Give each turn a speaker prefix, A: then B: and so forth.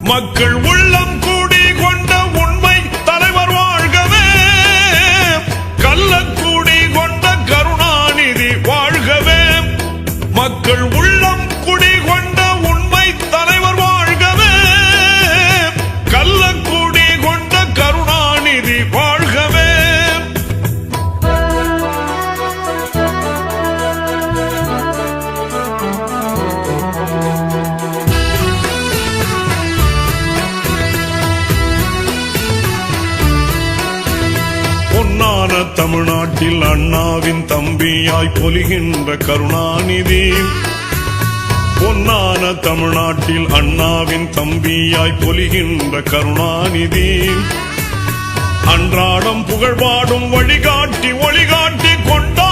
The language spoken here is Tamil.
A: மக்கள் உள்ளம் கூடி கொண்ட உண்மை தலைவர் வாழ்கவே, கள்ளக்கூடி கொண்ட கருணாநிதி வாழ்கவே. மக்கள் உள்ளம் குடி கொண்ட உண்மை தலைவர் வாழ்கவே, கள்ளக்கூடி கொண்ட கருணாநிதி வாழ்கவே. பொன்னான தமிழ்நாட்டில் அண்ணாவின் தம்பியாய் பொலிகின்ற கருணாநிதி, பொன்னான தமிழ்நாட்டில் அண்ணாவின் தம்பியாய் பொலிகின்ற கருணாநிதி, அன்றாடம் புகழ்பாடும் வழிகாட்டி ஒளிகாட்டி கொண்டார்